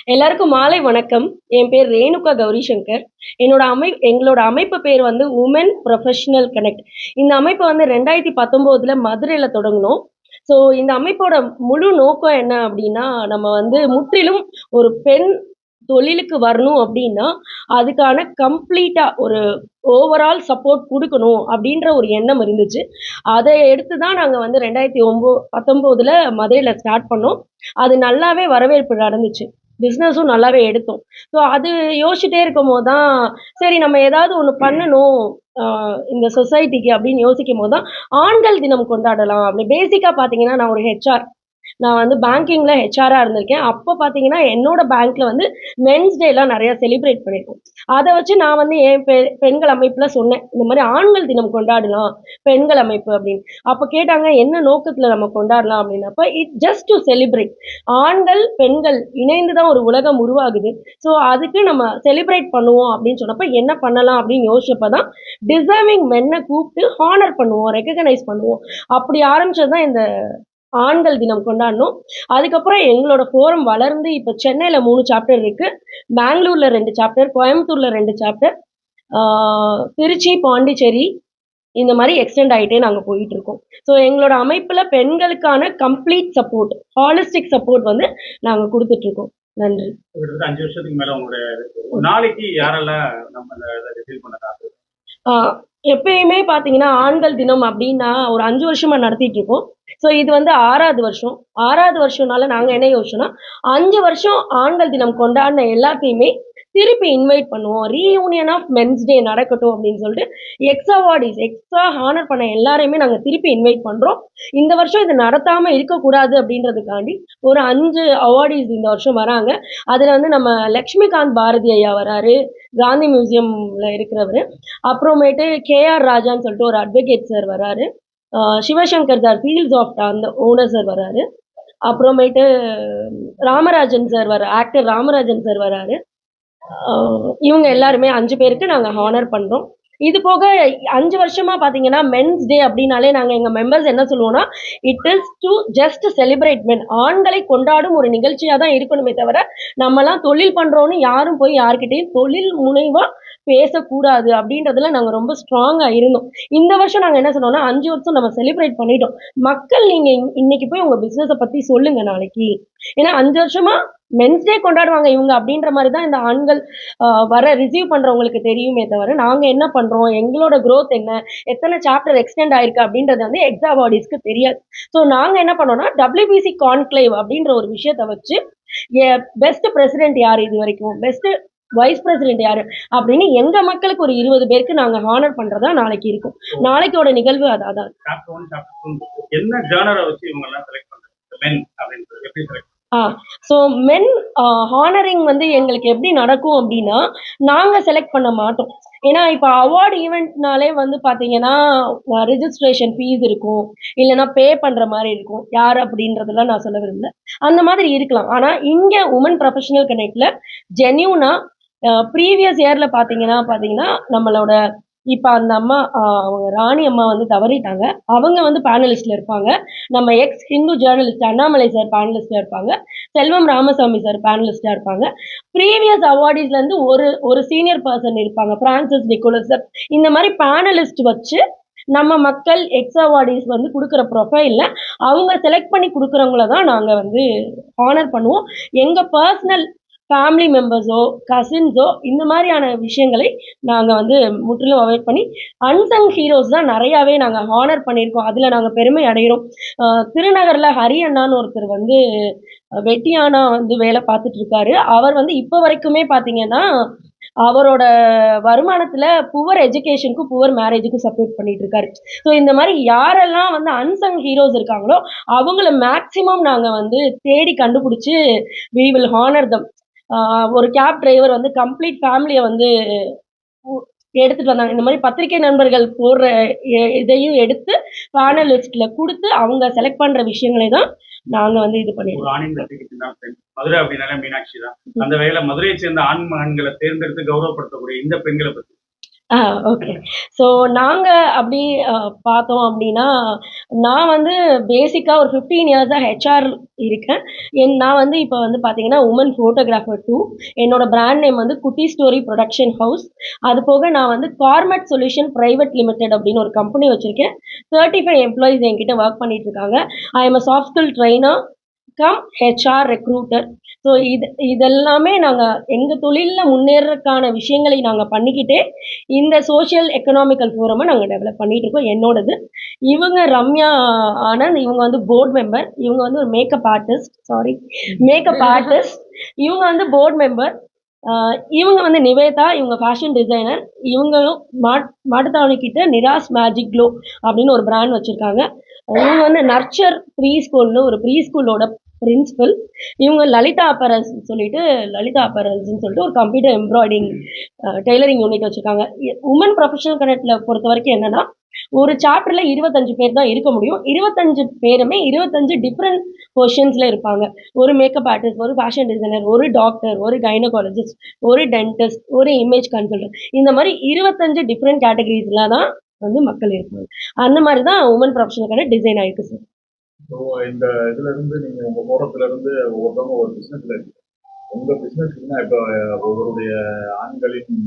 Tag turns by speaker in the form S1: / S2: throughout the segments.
S1: எல்லாருக்கும் மாலை வணக்கம். என் பேர் ரேணுகா கௌரி சங்கர். எங்களோட அமைப்பு பேர் வந்து உமன் ப்ரொஃபஷனல் கனெக்ட். இந்த அமைப்பை வந்து 2019ல மதுரையில தொடங்குனோம். ஸோ இந்த அமைப்போட முழு நோக்கம் என்ன அப்படின்னா, நம்ம வந்து முற்றிலும் ஒரு பெண் தொழிலுக்கு வரணும் அப்படின்னா, அதுக்கான கம்ப்ளீட்டா ஒரு ஓவரால் சப்போர்ட் குடுக்கணும் அப்படின்ற ஒரு எண்ணம் இருந்துச்சு. அத எடுத்து தான் நாங்க வந்து 2019ல மதுரையில ஸ்டார்ட் பண்ணோம். அது நல்லாவே வரவேற்பு நடந்துச்சு. பிசினஸும் நல்லாவே எடுத்தோம். ஸோ அது யோசிச்சுட்டே இருக்கும்போது தான், சரி நம்ம ஏதாவது ஒண்ணு பண்ணணும் அ இந்த சொசைட்டிக்கு அப்படின்னு யோசிக்கும்போது தான், ஆண்கள் தினம் கொண்டாடலாம். அப்படி பேசிக்கா பார்த்தீங்கன்னா, நான் ஒரு ஹெச்ஆர். நான் வந்து பேங்கிங்ல ஹெச்ஆரா இருந்திருக்கேன். அப்ப பார்த்தீங்கன்னா, என்னோட பேங்க்ல வந்து மென்ஸ் டேலாம் நெறைய செலிப்ரேட் பண்ணியிருக்கோம். அத வச்சு நான் வந்து என் பெண்கள் அமைப்புல சொன்னேன். இந்த மாரி ஆண்கள் தினம் கொண்டாடலாம், பெண்கள் அமைப்பு அப்படின்னு. அப்ப கேட்டாங்க, "என்ன நோக்கத்துல நம்ம கொண்டாடலாம்?" அப்படின்னப்ப, ஜஸ்ட் டூ செலிப்ரேட். ஆண்கள், பெண்கள் இணைந்து தான் ஒரு உலகம் உருவாகுது. ஸோ அதுக்கு நம்ம செலிப்ரேட் பண்ணுவோம் அப்படின்னு சொன்னப்ப, என்ன பண்ணலாம் அப்படின்னு யோசிச்சப்ப தான், டிசர்விங் மென்ன கூப்ட்டு ஹானர் பண்ணுவோம், ரெகக்னைஸ் பண்ணுவோம். அப்படி ஆரம்பிச்சது தான் இந்த ஆண்கள் தினம் கொண்டாடினோம். அதுக்கப்புறம் எங்களோட ஃபோரம் வளர்ந்து இப்ப சென்னையில 3 சாப்டர் இருக்கு. பெங்களூர்ல 2 சாப்டர், கோயம்புத்தூர்ல 2 சாப்டர், ஆ திருச்சி, பாண்டிச்சேரி இந்த மாரி எக்ஸ்டெண்ட் ஆயிட்டே நாங்க போயிட்டுருக்கோம். ஸோ எங்களோட அமைப்புல பெண்களுக்கான கம்ப்ளீட் சப்போர்ட், ஹாலிஸ்டிக் சப்போர்ட் வந்து நாங்க குடுத்துட்டுருக்கோம். நன்றி.
S2: கிட்டத்தட்ட 5 வருஷத்துக்கு மேல உங்களுடைய ஒரு நாளைக்கு யாரெல்லாம் நம்ம இத ரிசீவ் பண்ண
S1: ஆ எப்பயுமே பார்த்தீங்கன்னா, ஆண்கள் தினம் அப்டின்னா ஒரு 5 வருஷமா நடத்திட்டு இருக்கோம். ஸோ இது வந்து 6வது வருஷம். 6வது வருஷம்னால நாங்க என்ன யோசிச்சோம்னா, 5 வருஷம் ஆண்கள் தினம் கொண்டாடின எல்லாத்தையுமே திருப்பி இன்வைட் பண்ணுவோம். ரீயூனியன் ஆஃப் மென்ஸ் டே நடக்கட்டும் அப்டின்னு சொல்லிட்டு, எக்ஸ்ட்ரா ஹானர் பண்ண எல்லாரையுமே நாங்க திருப்பி இன்வைட் பண்றோம். இந்த வருஷம் இது நடத்தாம இருக்கக்கூடாது அப்டின்றதுக்காண்டி, ஒரு 5 அவார்டீஸ் இந்த வருஷம் வராங்க. அதுல வந்து நம்ம லக்ஷ்மிகாந்த் பாரதி ஐயா வராரு. காந்தி மியூசியம்ல இருக்கிறவரு. அப்புறமேட்டு கேஆர் ராஜான்னு சொல்லிட்டு ஒரு அட்வொகேட் சார் வராரு. சிவசங்கர் சார் ஃபீல்ட்ஸ் ஆஃப்ட் அந்த ஓனர் சார் வராரு. அப்புறமேட்டு Ramarajan sir actor Ramarajan sir வராரு. அ இவங்க எல்லாருமே 5 பேருக்கு நாங்க ஹானர் பண்றோம். இது போக 5 வருஷமா பார்த்தீங்கன்னா, மென்ஸ் டே அப்டின்னாலே நாங்க எங்க மெம்பர்ஸ் என்ன சொல்லுவோம்னா, it is to just celebrate men. ஆண்களை கொண்டாடும் ஒரு நிகழ்ச்சியா தான் இருக்கணுமே தவிர, நம்மலாம் தொழில் பண்றோம்னு யாரும் போய் யார்கிட்டயும் தொழில் முனைவா பேசக்கூடாது அப்டின்றதுல நாங்க ரொம்ப ஸ்ட்ராங்கா இருந்தோம். இந்த வருஷம் நாங்க என்ன சொன்னோம்னா, 5 வருஷம் நம்ம செலிப்ரேட் பண்ணிட்டோம். மக்கள் நீங்க இன்னைக்கு போய் உங்க பிசினஸ பத்தி சொல்லுங்க நாளைக்கு. ஏன்னா 5 வருஷமா மென்ஸ் டே கொண்டாடுவாங்க இவங்க அப்டின்ற மாரி தான் இந்த ஆண்கள் ரிசீவ் பண்றவங்களுக்கு தெரியுமே தவிர, நாங்க என்ன பண்றோம்? எங்களோட குரோத் என்ன? எத்தன சாப்டர் எக்ஸ்டெண்ட் ஆயிருக்கு அப்டின்றது வந்து எக்ஸா பாடிஸ்க்கு தெரியாது. ஸோ நாங்க என்ன பண்ணோம்னா, WBC கான்க்ளேவ் அப்டின்ற ஒரு விஷயத்த வச்சு, பெஸ்ட் பிரசிடென்ட் யாரு இதுவரைக்கும்? பெஸ்ட் வைஸ் பிரசிடென்ட் யாரு? அப்படின்னு எங்க மக்களுக்கு ஒரு 20 பேருக்கு நாங்க ஹானர் பண்றதா நாளைக்கு இருக்கும். நாளைக்கோட நிகழ்வு அதான்.
S2: சாப்டர் 1, சாப்டர் 2 என்ன ஜர்னர வச்சு இவங்க எல்லாம் செலக்ட் பண்றாங்க? மென் அப்படின்றது எப்படி செலக்ட்
S1: ஆ. ஸோ மென் ஹானரிங் வந்து எங்களுக்கு எப்படி நடக்கும் அப்டின்னா, நாங்க செலக்ட் பண்ண மாட்டோம். ஏன்னா, இப்ப அவார்ட் ஈவென்ட்னாலே வந்து பார்த்தீங்கன்னா, ரிஜிஸ்ட்ரேஷன் ஃபீஸ் இருக்கும். இல்லன்னா பே பண்ற மாரி இருக்கும். யார் அப்படின்றதெல்லாம் நான் சொல்ல விரும்பல. அந்த மாதிரி இருக்கலாம். ஆனா, இங்க உமன் ப்ரொஃபஷனல் கனெக்ட்ல ஜென்யூனா ப்ரீவியஸ் இயர்ல பார்த்தீங்கன்னா, நம்மளோட இப்ப அந்த அம்மா அவங்க ராணி அம்மா வந்து தவறிட்டாங்க. அவங்க வந்து பேனலிஸ்ட்ல இருப்பாங்க. நம்ம ex Hindu journalist Annamalai sir பேனலிஸ்ட்டா இருப்பாங்க. செல்வம் ராமசாமி சார் பேனலிஸ்ட்டா இருப்பாங்க. ப்ரீவியஸ் அவார்டீஸ்லேருந்து ஒரு சீனியர் பெர்சன் இருப்பாங்க. Francis Nicholas sir. இந்த மாரி பேனலிஸ்ட் வச்சு நம்ம மக்கள் எக்ஸ் அவார்டீஸ் வந்து குடுக்குற ப்ரொஃபைல்ல அவங்க செலக்ட் பண்ணி குடுக்குறவங்கள தான் நாங்க வந்து ஹானர் பண்ணுவோம். எங்க பெர்சனல் ஃபேமிலி மெம்பர்ஸோ, கசின்ஸோ இந்த மாரியான விஷயங்களை நாங்க வந்து முற்றிலும் அவாய்ட் பண்ணி, அன்சங் ஹீரோஸ் தான் நெறையாவே நாங்க ஹானர் பண்ணியிருக்கோம். அதுல நாங்க பெருமை அடைகிறோம். அ திருநகர்ல ஹரி அண்ணான்னு ஒருத்தர் வந்து வெட்டியானா வந்து வேல பார்த்துட்டு இருக்காரு. அவர் வந்து இப்ப வரைக்குமே பார்த்தீங்கன்னா, அவரோட வருமானத்துல புவர் எஜுகேஷனுக்கும், புவர் மேரேஜுக்கும் சப்போர்ட் பண்ணிட்டு இருக்காரு. ஸோ இந்த மாரி யாரெல்லாம் வந்து அன்சங் ஹீரோஸ் இருக்காங்களோ, அவங்கள மேக்ஸிமம் நாங்க வந்து தேடி கண்டுபிடிச்சு வி வில் ஹானர் தெம். ஒரு கேப் டிரைவர் வந்து கம்ப்ளீட் ஃபேமிலிய வந்து உ எடுத்துட்டு வந்தாங்க. இந்த மாரி பத்திரிகை நண்பர்கள் போடுற இதையும் எடுத்து பேனலிஸ்ட்ல குடுத்து, அவங்க செலக்ட் பண்ற விஷயங்களை தான் நாங்க வந்து இது
S2: ஒரு
S1: பண்ணியிருக்கோம்.
S2: ஆணின் வெற்றிக்கு தான் பெண். மதுரை அப்படின்னாலே மீனாட்சி தான். அந்த வகையில மதுரையைச் சேர்ந்த ஆண் மகன்களை தேர்ந்தெடுத்து கௌரவப்படுத்தக்கூடிய இந்த பெண்கள பத்தி
S1: ஓகே. ஸோ நாங்க அப்படி பார்த்தோம் அப்படின்னா, நான் வந்து பேசிக்கா ஒரு 15 இயர்ஸா ஹெச்ஆர் இருக்கேன். நான் வந்து இப்ப வந்து பார்த்தீங்கன்னா, உமன் ஃபோட்டோகிராஃபர் 2. என்னோட பிராண்ட் நேம் வந்து குட்டி ஸ்டோரி புரொடக்ஷன் ஹவுஸ். அது போக நான் வந்து கார்மெட் சொல்யூஷன் பிரைவேட் லிமிடெட் அப்படின்னு ஒரு கம்பெனி வச்சிருக்கேன். 35 எம்ப்ளாயீஸ் என்கிட்ட வொர்க் பண்ணிட்டு இருக்காங்க. I am a soft skill trainer cum HR recruiter. So இதெல்லாமே நாங்க எங்க தொழில்ல முன்னேறதுக்கான விஷயங்களை நாங்க பண்ணிக்கிட்டே, இந்த சோசியல் எக்கனாமிக்கல் ஃபோரம நாங்க டெவலப் பண்ணிட்டு இருக்கோம். என்னோடது. இவங்க ரம்யா ஆனந்த். இவங்க வந்து போர்ட் மெம்பர். இவங்க வந்து ஒரு makeup artist. Sorry, makeup artist. இவங்க வந்து போர்ட் மெம்பர். இவங்க வந்து நிவேதா. இவங்க ஃபேஷன் டிசைனர். இவங்களும் மாட்டுத்தாவணி கிட்ட நிராஸ் மேஜிக் க்ளோ அப்படின்னு ஒரு பிராண்ட் வச்சிருக்காங்க. இவங்க வந்து நர்ச்சர் ப்ரீ ஸ்கூல்னு ஒரு ப்ரீ ஸ்கூலோட பிரின்சிபல். இவங்க லலிதா அப்பரல்ஸ்ன்னு சொல்லிட்டு ஒரு கம்ப்யூட்டர் எம்ப்ராய்டிங் டெய்லரிங் யூனிட் வச்சிருக்காங்க. உமன் ப்ரொஃபஷனல் கனெக்ட்ல பொறுத்த வரைக்கும் என்னன்னா, ஒரு சாப்டர்ல 25 பேர் தான் இருக்க முடியும். 25 பேருமே 25 டிஃப்ரெண்ட் பொசிஷன்ஸ்ல இருப்பாங்க. ஒரு மேக்கப் ஆர்டிஸ்ட், ஒரு ஃபேஷன் டிசைனர், ஒரு டாக்டர், ஒரு கைனகாலஜிஸ்ட், ஒரு டென்டிஸ்ட், ஒரு இமேஜ் கன்சல்டன்ட். இந்த மாரி 25 டிஃப்ரெண்ட் கேட்டகரிஸ்ல தான் வந்து மக்கள் இருப்பாங்க. அந்த மாரி தான் உமன் ப்ரொஃபஷனலுக்கான டிசைன் ஆயிருக்கு சார்.
S3: ஸோ இந்த இதுல இருந்து நீங்க உங்க போறதுல இருந்து ஒவ்வொருத்தவங்க ஒரு பிசினஸ்ல இருக்கு. உங்க பிசினஸ்னா இப்போ ஒவ்வொருடைய ஆண்களின்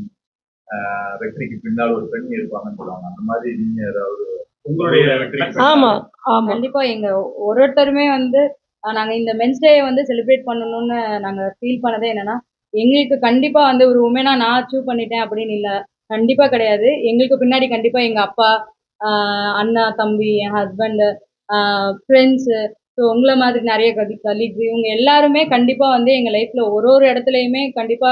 S3: வெற்றிக்கு பின்னால் ஒரு பெண் இருப்பாங்கன்னு சொல்லுவாங்க. அந்த மாதிரி நீங்க ஏதாவது
S2: உங்களுடைய வெற்றி
S1: ஆமா, ஆமா.
S4: கண்டிப்பா எங்க ஒருத்தருமே வந்து நாங்க இந்த மென்ஸ் டே வந்து செலிப்ரேட் பண்ணணும்னு நாங்க ஃபீல் பண்ணதே என்னன்னா, எங்களுக்கு கண்டிப்பா வந்து ஒரு உமனா நான் அச்சீவ் பண்ணிட்டேன் அப்படின்னு இல்ல. கண்டிப்பா கிடையாது. எங்களுக்கு பின்னாடி கண்டிப்பா எங்க அப்பா, அண்ணா, தம்பி, என் ஹஸ்பண்ட், ஃப்ரெண்ட்ஸு, ஸோ உங்கள மாதிரி நெறைய கலீக்ஸ் இவங்க எல்லாருமே கண்டிப்பா வந்து எங்க லைஃப்ல ஒரு இடத்துலயுமே கண்டிப்பா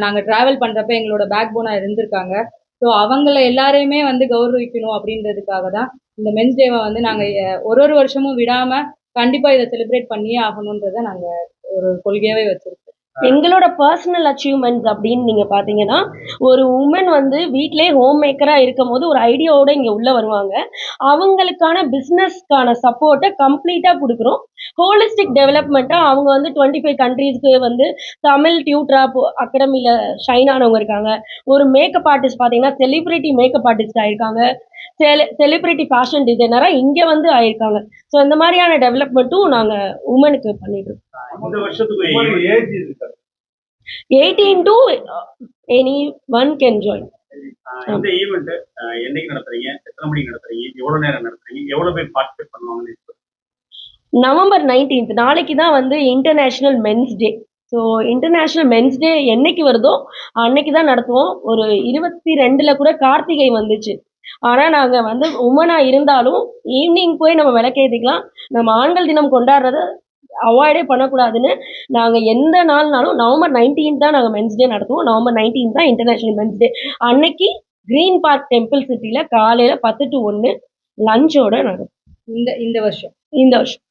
S4: நாங்க டிராவல் பண்றப்ப எங்களோட பேக் போனா இருந்திருக்காங்க. ஸோ அவங்கள எல்லாரையுமே வந்து கௌரவிக்கணும் அப்படின்றதுக்காக தான் இந்த மென்ஸ் டேவை வந்து நாங்க ஒரு வருஷமும் விடாம கண்டிப்பா இதை செலிப்ரேட் பண்ணியே ஆகணுன்றத நாங்க ஒரு கொள்கையாவே வச்சிருக்கோம்.
S1: எங்களோட பர்சனல் அச்சீவ்மெண்ட்ஸ் அப்படின்னு நீங்க பார்த்தீங்கன்னா, ஒரு உமன் வந்து வீட்லயே ஹோம் மேக்கரா இருக்கும்போது ஒரு ஐடியாவோட இங்க உள்ள வருவாங்க. அவங்களுக்கான பிசினஸ்க்கான சப்போர்ட்ட கம்ப்ளீட்டா குடுக்குறோம். ஹோலிஸ்டிக் டெவலப்மெண்ட்டா அவங்க வந்து 25 கண்ட்ரீஸ்க்கு வந்து தமிழ் டியூட்டரா அகாடமில ஷைன் ஆனவங்க இருக்காங்க. ஒரு மேக்கப் ஆர்டிஸ்ட் பார்த்தீங்கன்னா, செலிபிரிட்டி மேக்கப் ஆர்டிஸ்ட் ஆயிருக்காங்க. செலிபிரிட்டி ஃபேஷன் டிசைனரா இங்க வந்து ஆயிருக்காங்க. ஸோ இந்த மாரியான டெவலப்மெண்ட்டும் நாங்க உமனுக்கு பண்ணிட்டு இருக்கோம்.
S2: இந்த வருஷத்துக்கு
S3: ஏஜ் இருக்கு.
S1: 18 to anyone can join.
S2: இந்த ஈவெண்ட் என்னைக்கு நடத்துறீங்க, எத்தனை மணிக்கு நடத்துறீங்க, எவ்வளவு நேரம் நடத்துறீங்க, எவ்வளவு பேர் பார்ட்டிசிபேட் பண்ணுவாங்கன்னு
S1: நவம்பர் 19th நாளைக்கு தான் வந்து international men's day. So international men's day என்னைக்கு வருதோ அன்னைக்கு தான் நடத்துவோம். ஒரு 22ல கூட கார்த்திகை வந்துச்சு. ஆனா நாங்க வந்து உமனா இருந்தாலும் ஈவினிங் போய் நம்ம விளக்கேத்திக்கலாம். நம்ம ஆண்கள் தினம் கொண்டாடுறத அவாய்டே பண்ணக்கூடாதுன்னு நாங்க எந்த நாள்னாலும் நவம்பர் 19th தான் நாங்க மென்ஸ் டே நடத்துவோம். நவம்பர் 19th தான் இன்டர்நேஷனல் மென்ஸ் டே. அன்னைக்கு கிரீன் பார்க் டெம்பிள் சிட்டில காலையில 10 to 1 லஞ்சோட நடக்கும்.
S4: இந்த வருஷம்
S1: இந்த வருஷம்.